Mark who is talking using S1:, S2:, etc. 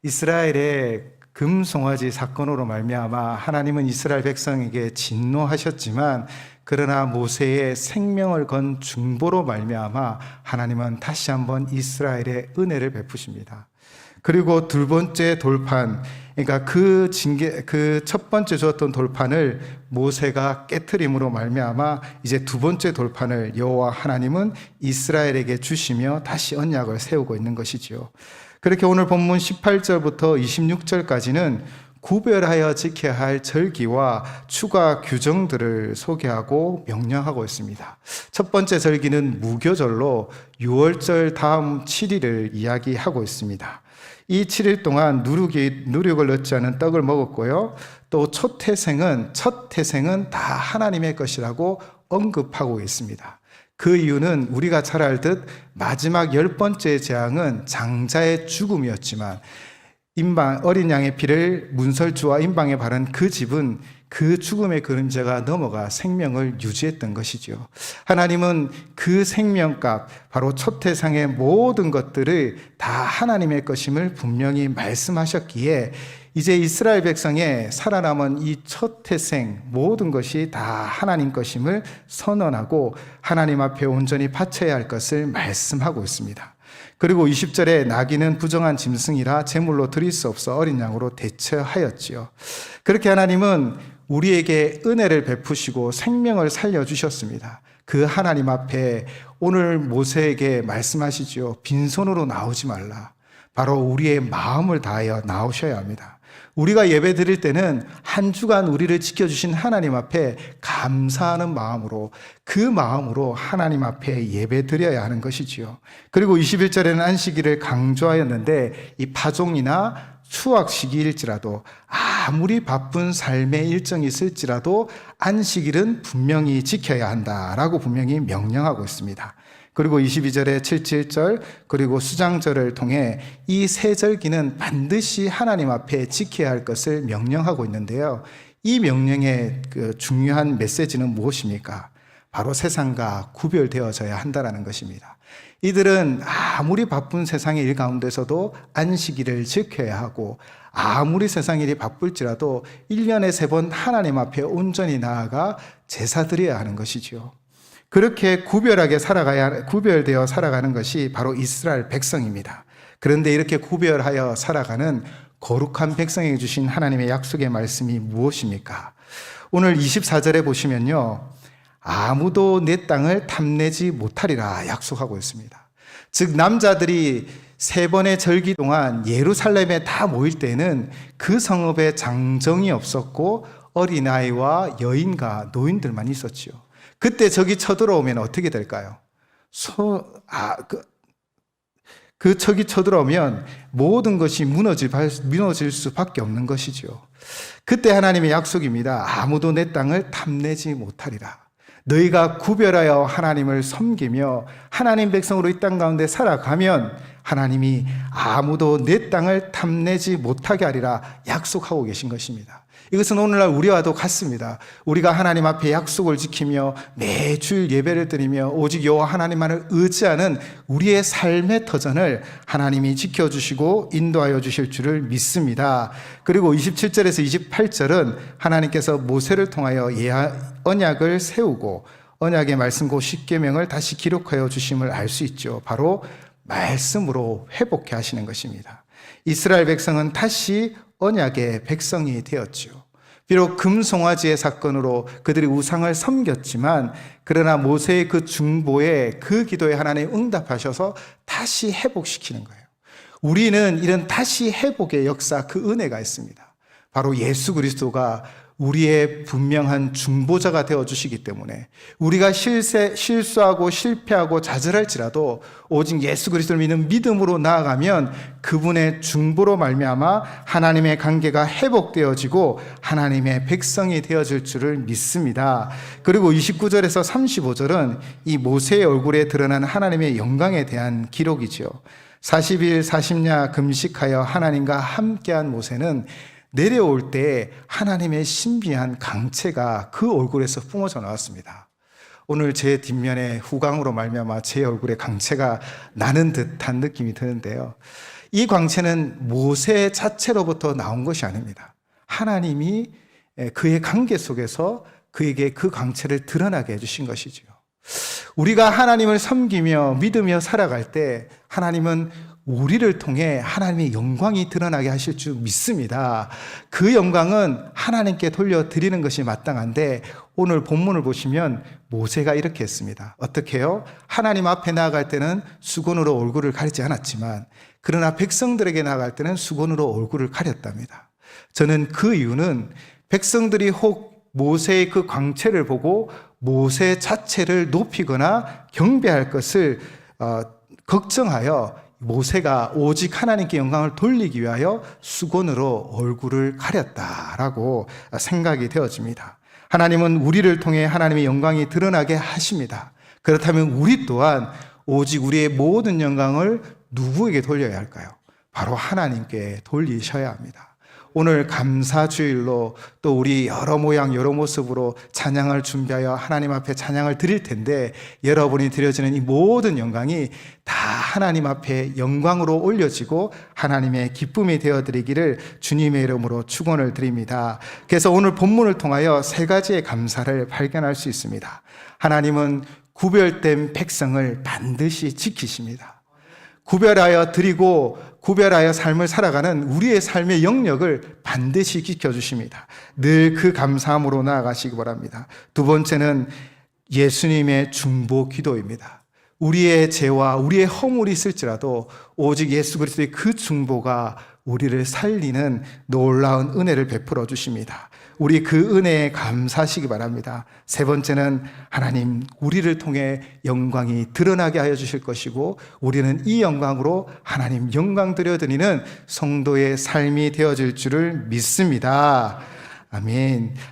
S1: 이스라엘의 금송아지 사건으로 말미암아 하나님은 이스라엘 백성에게 진노하셨지만, 그러나 모세의 생명을 건 중보로 말미암아 하나님은 다시 한번 이스라엘의 은혜를 베푸십니다. 그리고 두 번째 돌판, 그러니까 그 첫 번째 주었던 돌판을 모세가 깨트림으로 말미암아 이제 두 번째 돌판을 여호와 하나님은 이스라엘에게 주시며 다시 언약을 세우고 있는 것이지요. 그렇게 오늘 본문 18절부터 26절까지는 구별하여 지켜야 할 절기와 추가 규정들을 소개하고 명령하고 있습니다. 첫 번째 절기는 무교절로 6월절 다음 7일을 이야기하고 있습니다. 이 7일 동안 누룩을 넣지 않은 떡을 먹었고요. 또 첫 태생은 다 하나님의 것이라고 언급하고 있습니다. 그 이유는 우리가 잘 알듯 마지막 10번째 재앙은 장자의 죽음이었지만, 어린 양의 피를 문설주와 임방에 바른 그 집은 그 죽음의 그림자가 넘어가 생명을 유지했던 것이죠. 하나님은 그 생명값, 바로 첫 태생의 모든 것들을 다 하나님의 것임을 분명히 말씀하셨기에 이제 이스라엘 백성의 살아남은 이 첫 태생 모든 것이 다 하나님 것임을 선언하고 하나님 앞에 온전히 바쳐야 할 것을 말씀하고 있습니다. 그리고 20절에 나귀는 부정한 짐승이라 제물로 드릴 수 없어 어린 양으로 대처하였지요. 그렇게 하나님은 우리에게 은혜를 베푸시고 생명을 살려주셨습니다. 그 하나님 앞에 오늘 모세에게 말씀하시지요. 빈손으로 나오지 말라. 바로 우리의 마음을 다하여 나오셔야 합니다. 우리가 예배 드릴 때는 한 주간 우리를 지켜주신 하나님 앞에 감사하는 마음으로, 그 마음으로 하나님 앞에 예배 드려야 하는 것이지요. 그리고 21절에는 안식일을 강조하였는데, 이 파종이나 추악 시기일지라도, 아무리 바쁜 삶의 일정이 있을지라도 안식일은 분명히 지켜야 한다라고 분명히 명령하고 있습니다. 그리고 22절에 77절 그리고 수장절을 통해 이 세 절기는 반드시 하나님 앞에 지켜야 할 것을 명령하고 있는데요. 이 명령의 그 중요한 메시지는 무엇입니까? 바로 세상과 구별되어져야 한다는 것입니다. 이들은 아무리 바쁜 세상의 일 가운데서도 안식일을 지켜야 하고, 아무리 세상 일이 바쁠지라도 1년에 3번 하나님 앞에 온전히 나아가 제사드려야 하는 것이죠. 그렇게 구별되어 살아가는 것이 바로 이스라엘 백성입니다. 그런데 이렇게 구별하여 살아가는 거룩한 백성에게 주신 하나님의 약속의 말씀이 무엇입니까? 오늘 24절에 보시면요, 아무도 내 땅을 탐내지 못하리라 약속하고 있습니다. 즉, 남자들이 3번의 절기 동안 예루살렘에 다 모일 때는 그 성읍에 장정이 없었고 어린아이와 여인과 노인들만 있었지요. 그때 적이 쳐들어오면 어떻게 될까요? 그 적이 쳐들어오면 모든 것이 무너질 수밖에 없는 것이죠. 그때 하나님의 약속입니다. 아무도 내 땅을 탐내지 못하리라. 너희가 구별하여 하나님을 섬기며 하나님 백성으로 이 땅 가운데 살아가면 하나님이 아무도 내 땅을 탐내지 못하게 하리라 약속하고 계신 것입니다. 이것은 오늘날 우리와도 같습니다. 우리가 하나님 앞에 약속을 지키며 매주일 예배를 드리며 오직 여호와 하나님만을 의지하는 우리의 삶의 터전을 하나님이 지켜주시고 인도하여 주실 줄을 믿습니다. 그리고 27절에서 28절은 하나님께서 모세를 통하여 언약을 세우고 언약의 말씀 곧 십계명을 다시 기록하여 주심을 알 수 있죠. 바로 말씀으로 회복해 하시는 것입니다. 이스라엘 백성은 다시 언약의 백성이 되었죠. 비록 금송아지의 사건으로 그들이 우상을 섬겼지만, 그러나 모세의 그 중보에, 그 기도에 하나님 응답하셔서 다시 회복시키는 거예요. 우리는 이런 다시 회복의 역사, 그 은혜가 있습니다. 바로 예수 그리스도가 우리의 분명한 중보자가 되어주시기 때문에 우리가 실수하고 실패하고 좌절할지라도 오직 예수 그리스도를 믿는 믿음으로 나아가면 그분의 중보로 말미암아 하나님의 관계가 회복되어지고 하나님의 백성이 되어질 줄을 믿습니다. 그리고 29절에서 35절은 이 모세의 얼굴에 드러난 하나님의 영광에 대한 기록이죠. 40일 40야 금식하여 하나님과 함께한 모세는 내려올 때 하나님의 신비한 강체가 그 얼굴에서 뿜어져 나왔습니다. 오늘 제 뒷면에 후광으로 말미암아 제 얼굴에 광채가 나는 듯한 느낌이 드는데요. 이 광채는 모세 자체로부터 나온 것이 아닙니다. 하나님이 그의 관계 속에서 그에게 그 광채를 드러나게 해주신 것이지요. 우리가 하나님을 섬기며 믿으며 살아갈 때 하나님은 우리를 통해 하나님의 영광이 드러나게 하실 줄 믿습니다. 그 영광은 하나님께 돌려드리는 것이 마땅한데 오늘 본문을 보시면 모세가 이렇게 했습니다. 어떻게 해요? 하나님 앞에 나아갈 때는 수건으로 얼굴을 가리지 않았지만 그러나 백성들에게 나아갈 때는 수건으로 얼굴을 가렸답니다. 저는 그 이유는 백성들이 혹 모세의 그 광채를 보고 모세 자체를 높이거나 경배할 것을 걱정하여 모세가 오직 하나님께 영광을 돌리기 위하여 수건으로 얼굴을 가렸다라고 생각이 되어집니다. 하나님은 우리를 통해 하나님의 영광이 드러나게 하십니다. 그렇다면 우리 또한 오직 우리의 모든 영광을 누구에게 돌려야 할까요? 바로 하나님께 돌리셔야 합니다. 오늘 감사주일로 또 우리 여러 모양 여러 모습으로 찬양을 준비하여 하나님 앞에 찬양을 드릴 텐데 여러분이 드려지는 이 모든 영광이 다 하나님 앞에 영광으로 올려지고 하나님의 기쁨이 되어드리기를 주님의 이름으로 축원을 드립니다. 그래서 오늘 본문을 통하여 세 가지의 감사를 발견할 수 있습니다. 하나님은 구별된 백성을 반드시 지키십니다. 구별하여 드리고 구별하여 삶을 살아가는 우리의 삶의 영역을 반드시 지켜주십니다. 늘 그 감사함으로 나아가시기 바랍니다. 두 번째는 예수님의 중보 기도입니다. 우리의 죄와 우리의 허물이 있을지라도 오직 예수 그리스도의 그 중보가 우리를 살리는 놀라운 은혜를 베풀어 주십니다. 우리 그 은혜에 감사하시기 바랍니다. 세 번째는 하나님 우리를 통해 영광이 드러나게 하여 주실 것이고 우리는 이 영광으로 하나님 영광 드려드리는 성도의 삶이 되어질 줄을 믿습니다. 아멘.